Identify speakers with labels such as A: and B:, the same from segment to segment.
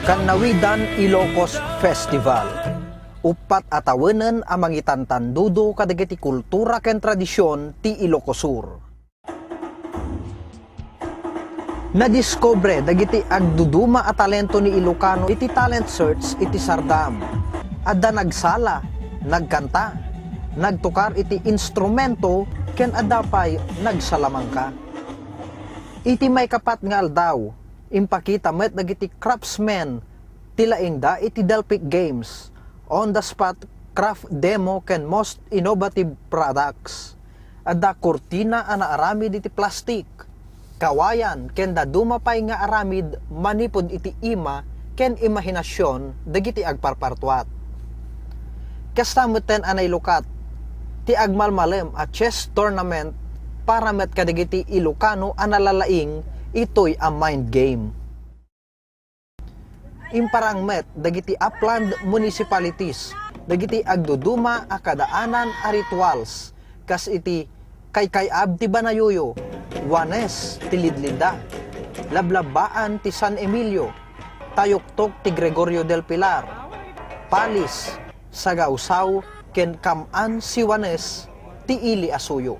A: Kannawidan Ylocos Festival. Upat atawenan ang mangitan tandudo kadagiti kultura ken tradisyon ti Ilocosur. Nadiscobre dagiti agduduma a talento ni Ilocano iti talent search iti Sardam. Adda nagsala, nagkanta, nagtukar iti instrumento ken adapay nagsalamangka. Iti may kapat nga aldaw, impakita met dagiti craftsmen tilaing da iti Delphic Games, on the spot craft demo ken most innovative products. Adda kurtina ana aramid iti plastik, kawayan ken da dumapay nga aramid manipod iti ima ken imahinasyon dagiti agparpartuat. Kastameten anay lukat ti agmalmalem a chess tournament para met kadagiti Ilocano analalaing ito'y a mind game. Imparang met dagiti upland municipalities dagiti agduduma a kadaanan a rituals kas iti kaykayab ti Banayuyo, Juanes ti Lidlida, Lablabaan ti San Emilio, Tayuktok ti Gregorio del Pilar, Palis, Sagausaw ken Kaman si Juanes ti Ili Asuyo.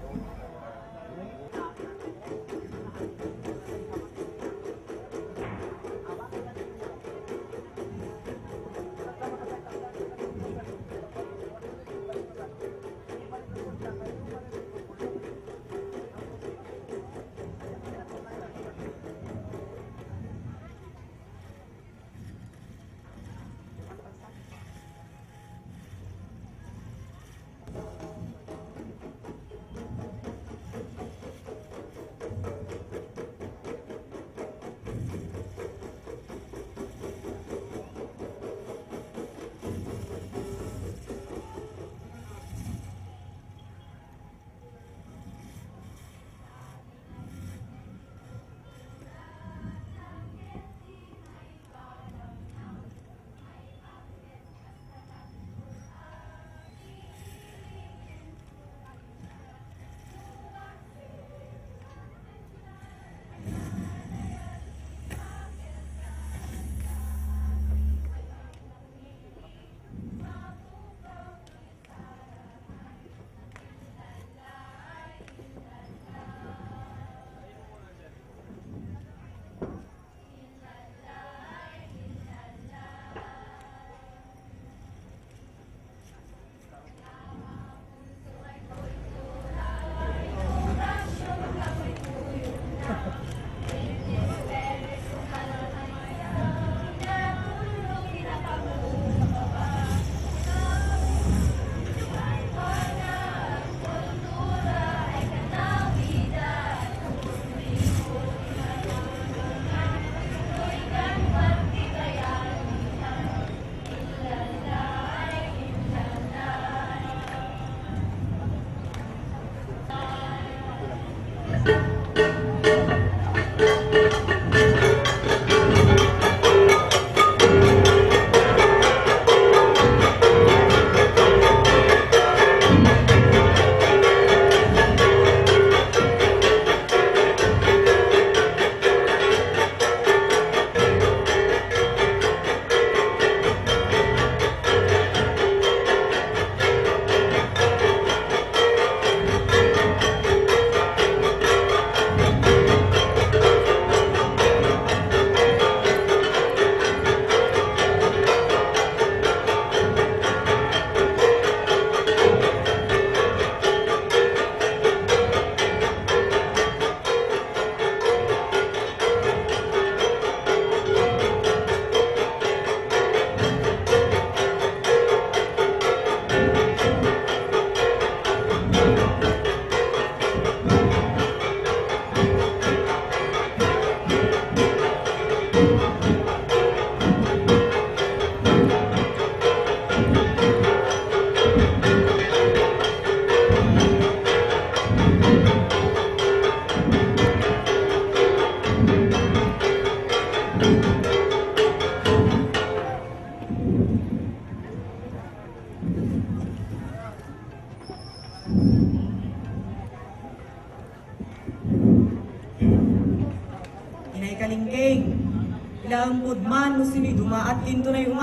B: tungod man no sini dumaat kinto na yung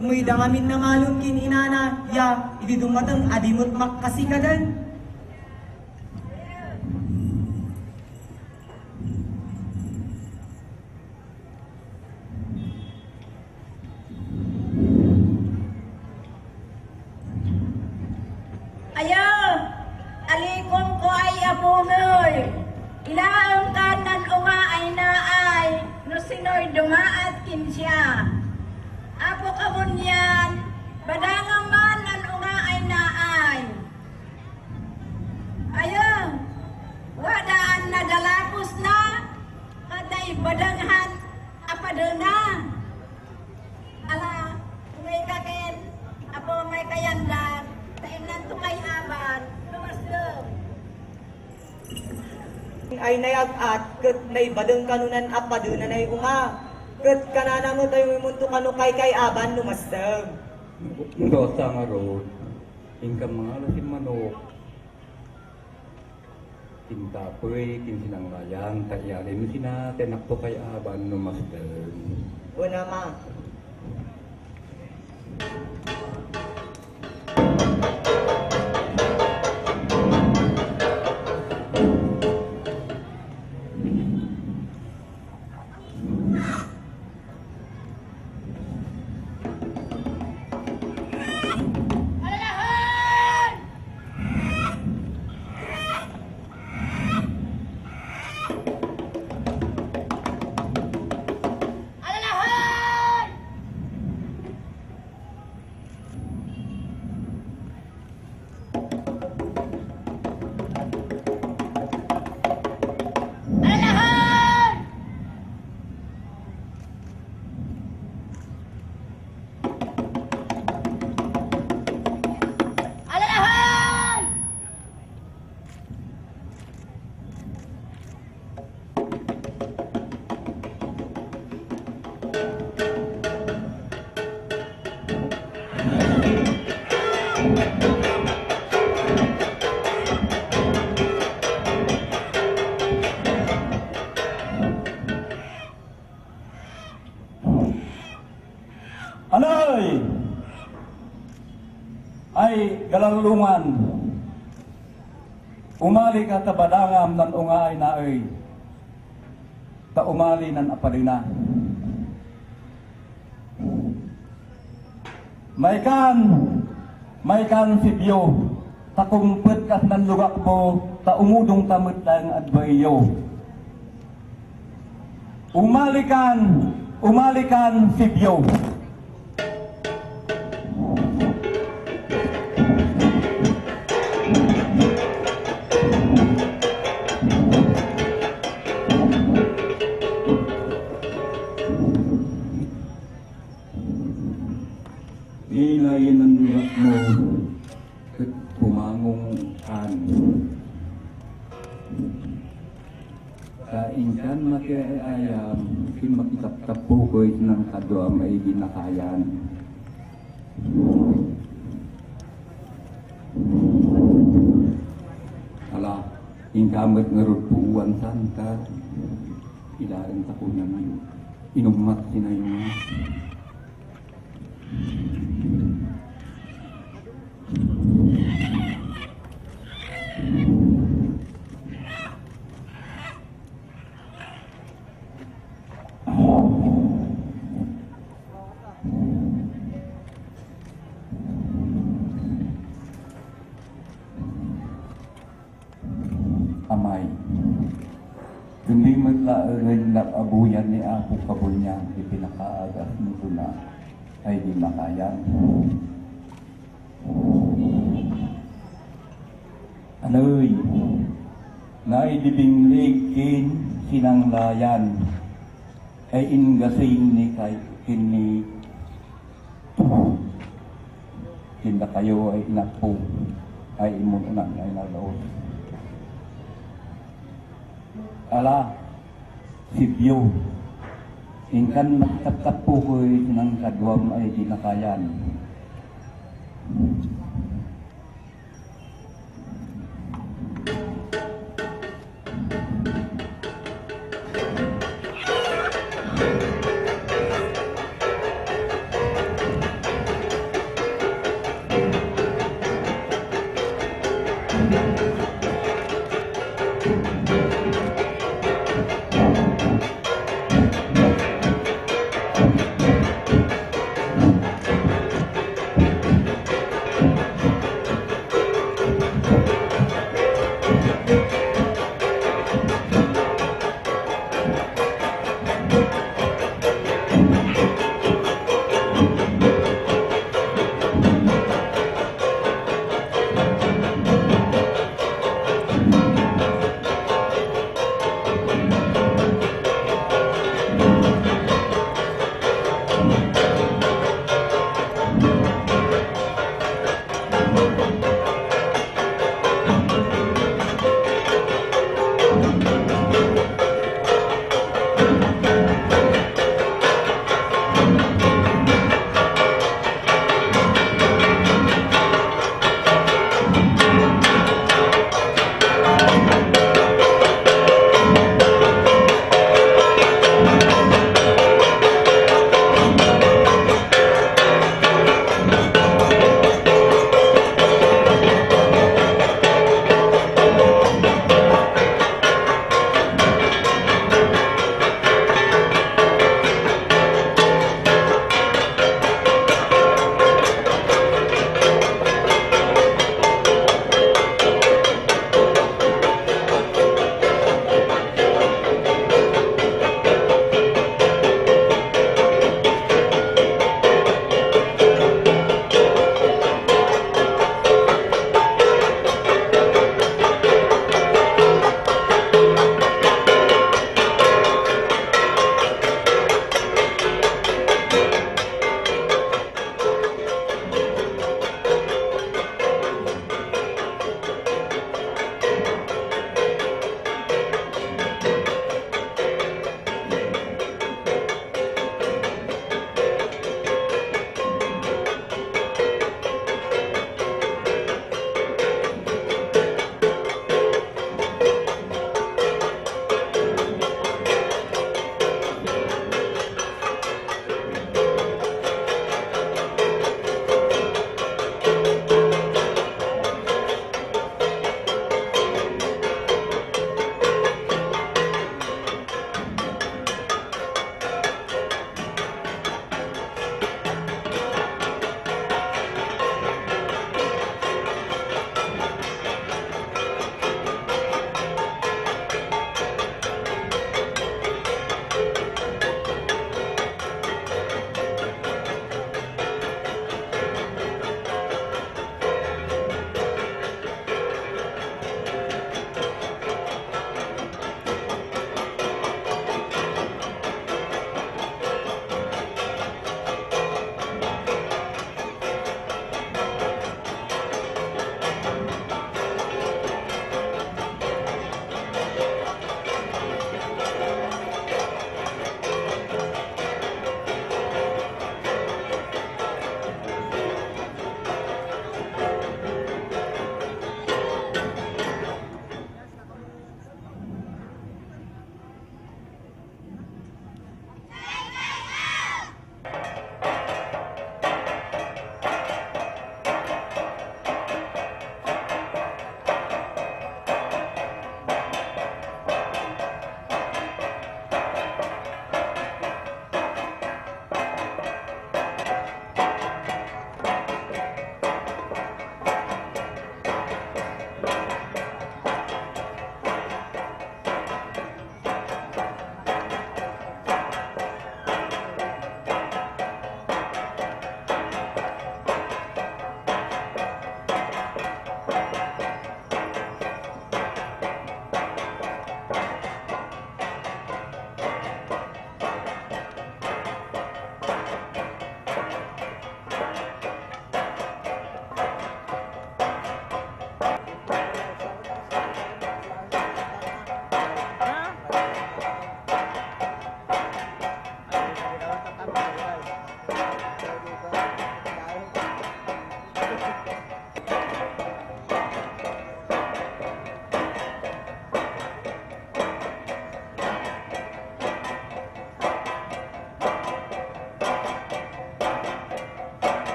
B: Umoy dangamin na malon kin inana, ya, iti dumatang adimot makasikadan.
C: Ayo, alikom ko ay apunoy. Ilaang kanan unga ay naay, no sinoy dumaat kin siya. Apo kamon yan, badangang man ang unga ay naay. Ayo, wadaan na dalapos na, kaday badanghan apadana. Ala, may kaken, apo may kayandan, tainan to kay aban, lumasdog.
B: Ay nayagat, kat nay badang kanunan apadana na yung kat kanana mo tayo munto kanu kay aban lumasdog.
D: Dosa nga ron, ingkang mga alasin manok, tintapoy, kinsinang layang, tayalin sina, tenakto kay aban lumasdog.
B: Una ma.
D: Anay! Ay galalungan, umali ka tabadangam ng ungay na ay, ta umali ng apalina. May kan sibyo, ta kumpet kas ng lugak mo, ta umudong tamit lang adbayo. Umali kan sibyo. Ilayin ang lurak mo at pumangong kan. Kain kan makiayam, kin makitap-tapukoy ng kadwa may ginakayan. Ala, ingkamit nga rutuan santa, ilaring takunan ngayon, inumat sinayong amay. Kundi maglaring nag-abuyan ni Apo Kabunya, ipinakaagas nito na ay di makayan. Anoy, naidibingligin sinanglayan, ay ingasing ni kay kini kinda kayo ay inapo, ay imunan ay nalaos. Ala, sibyo, ingkan magtap-tapo ko'y sinang kadwam ay dinakayan.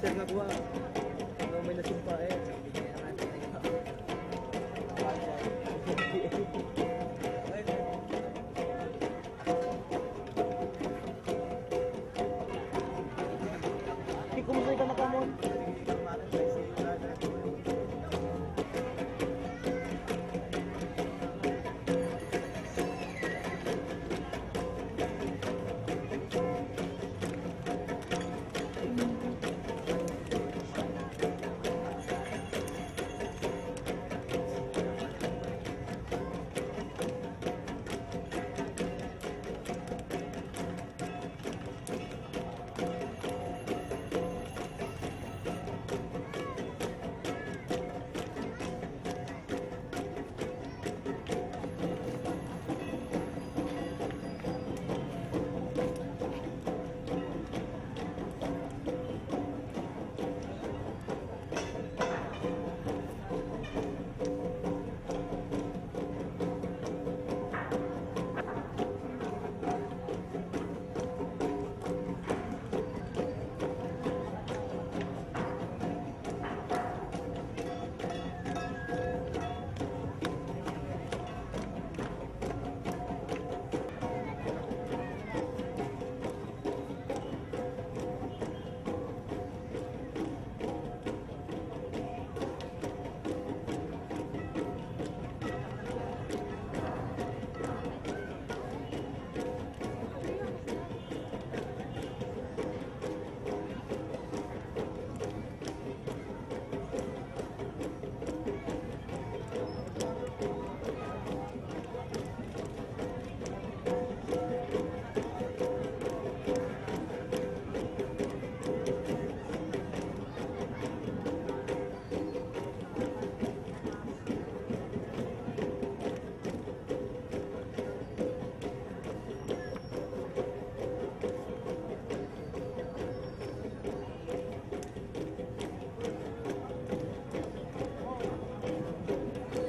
A: sir nga kuha. Ano may nasumpa eh. Kumusta ka na kamon?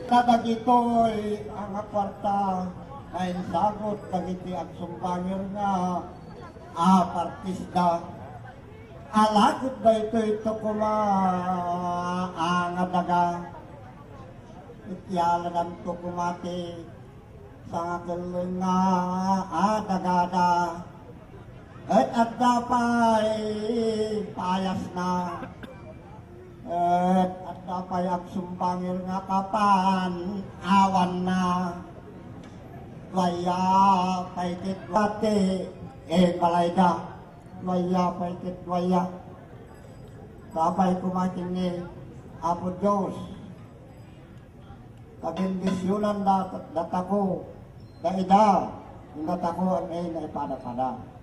E: Kadagitoy ang kwarta ay sagot dagiti at sumbangir nga partista. Alagod ba ito kuma ang daga ityalan to kumati sa kaling nga dagada at dapay payas na at dapay at sumbangir nga kapan awan na waya paitit wate balayda waya paitit waya dapay kumating ni Apo Diyos kabindisyonan datako daida yung datako ang naipada-pada.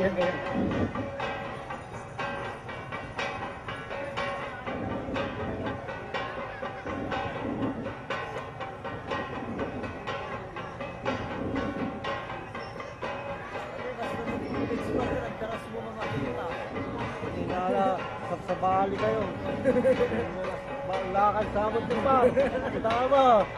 F: Sa bali kayo. Lakad sabot din pa. Tama.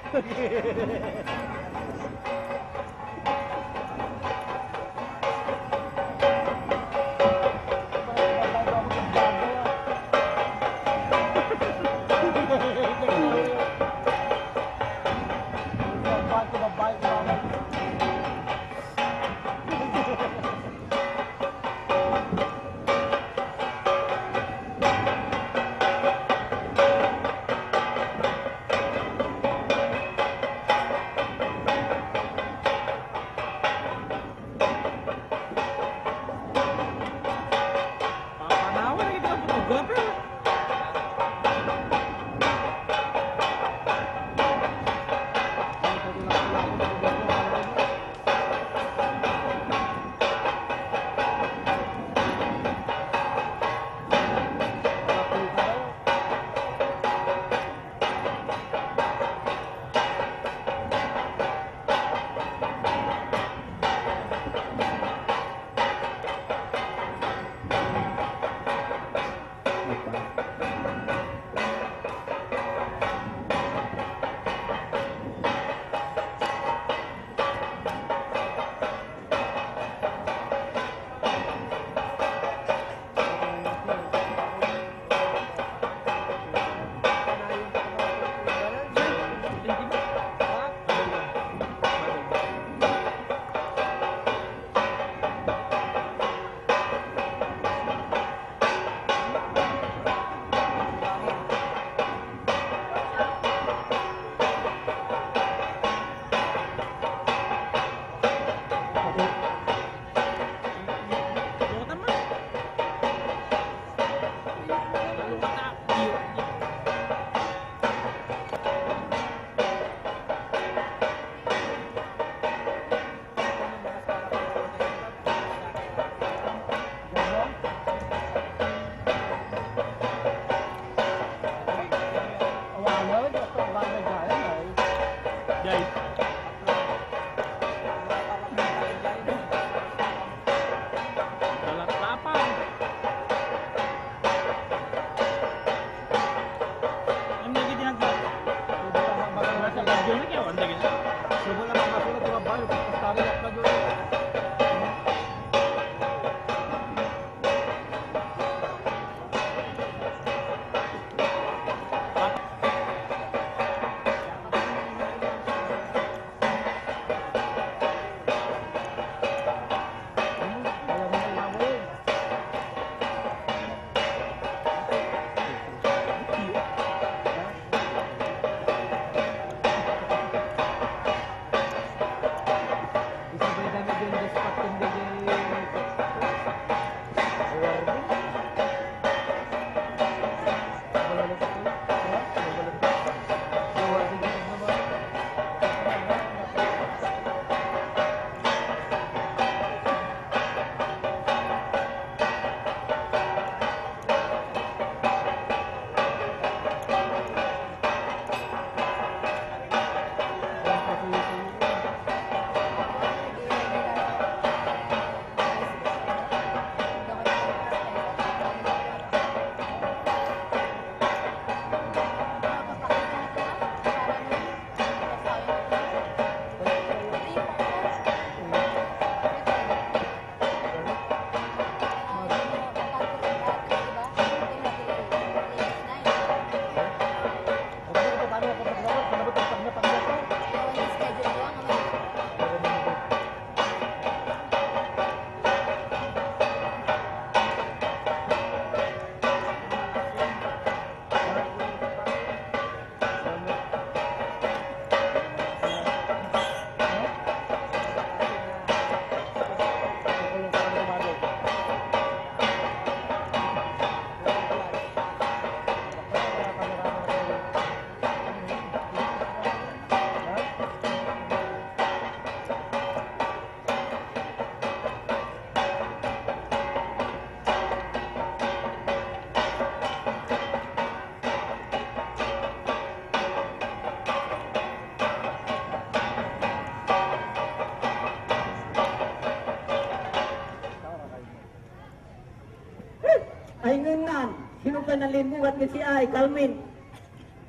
G: ay ngenan, sino pa nalimbugat ni si ay, Kalmin.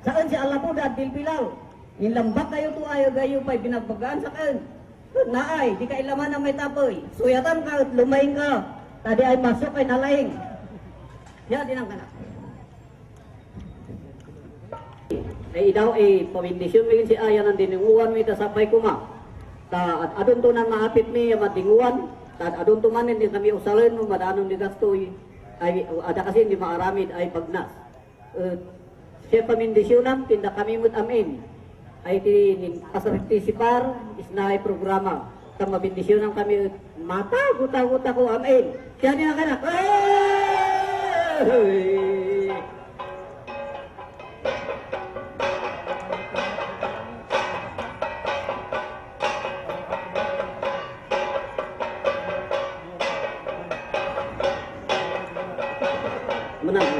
G: Saan si Alapuda, Bilbilal. Nilambak kayo to ayo gayo pa'y binagbagaan sa kan. Naay, di ka ilaman na may tapoy. Suyatan ka at lumaing ka. Tadi ay masok ay nalaing. Ya, dinang kanak. Ay idaw ay pamindisyon mo si Aya ng dininguan mo itasapay ko ma. At adun to nang maapit mi madinguan. At adun to manin din kami usalin mo madanon di gastoy. Ay ada kasi hindi maaramid ay pagnas. Siya pamindisyonan tinda kami mut amin. Ay pasartisipar isnay programa. Tang mabindisyonan kami mata guta-guta ko amin. Siya niya kanak. Menang.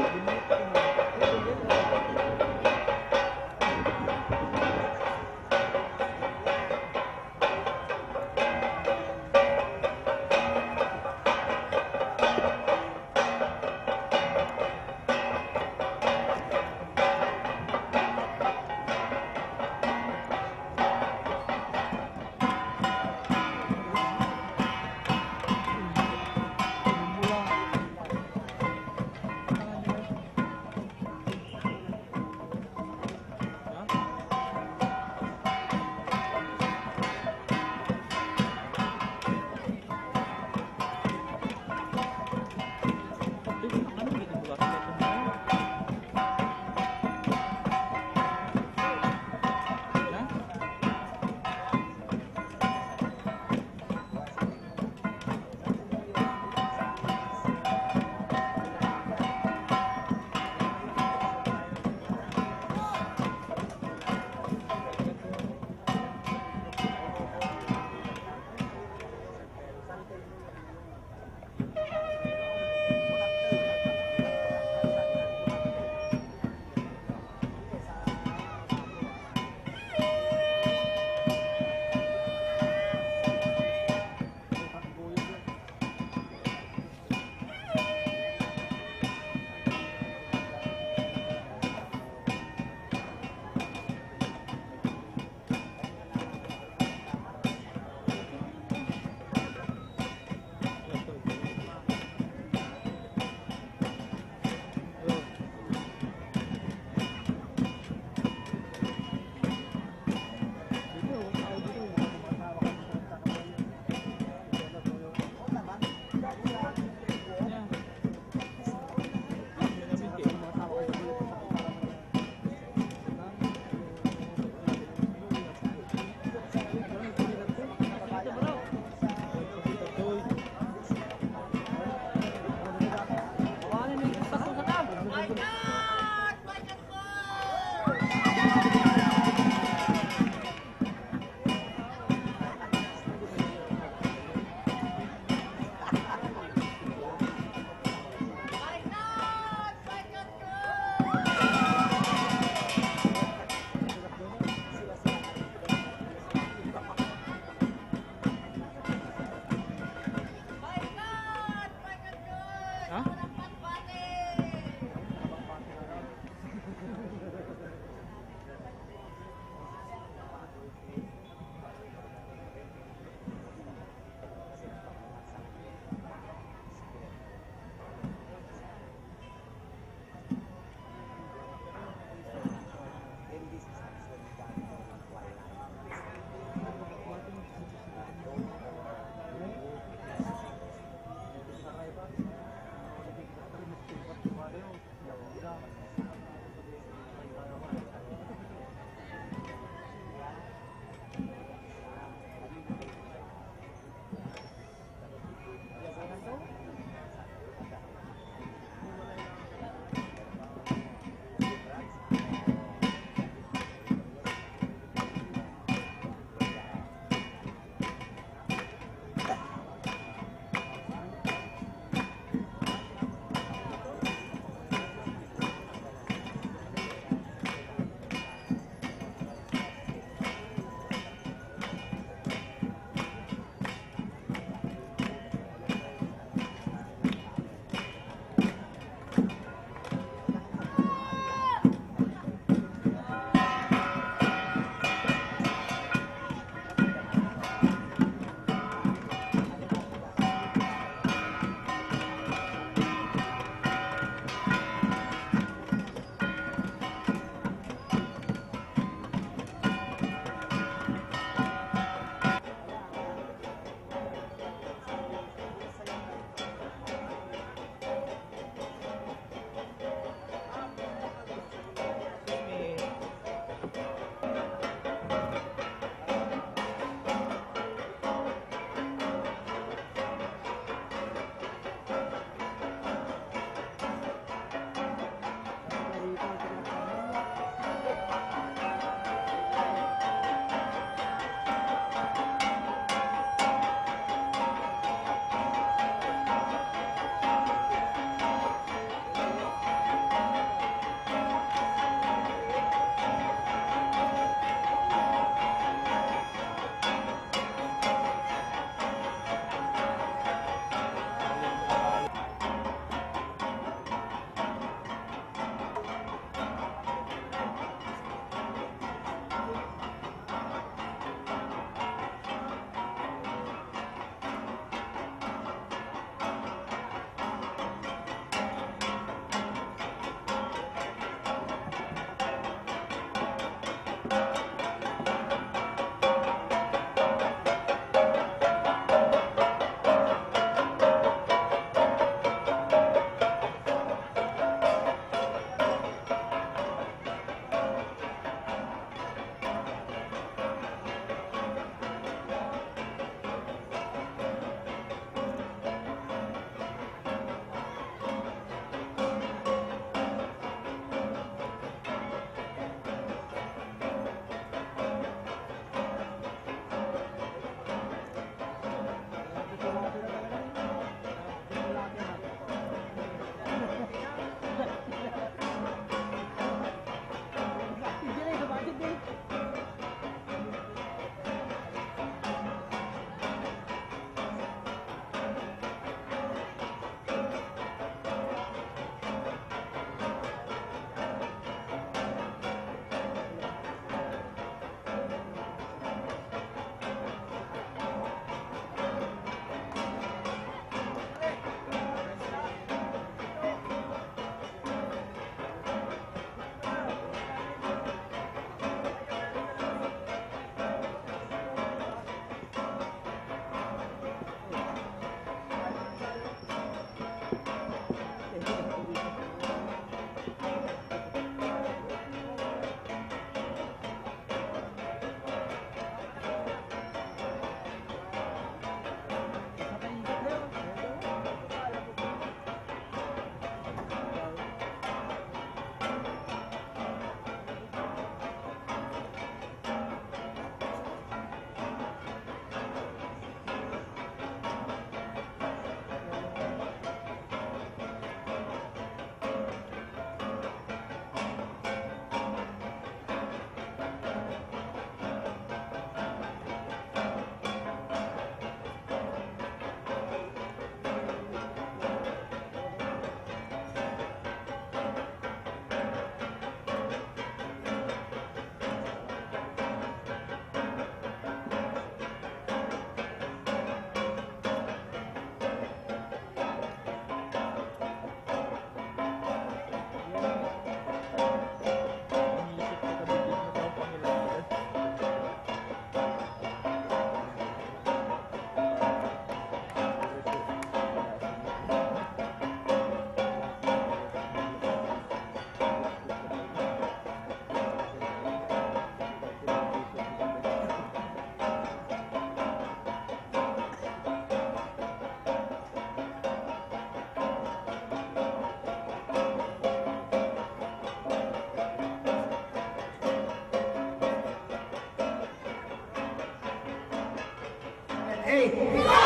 E: Hey!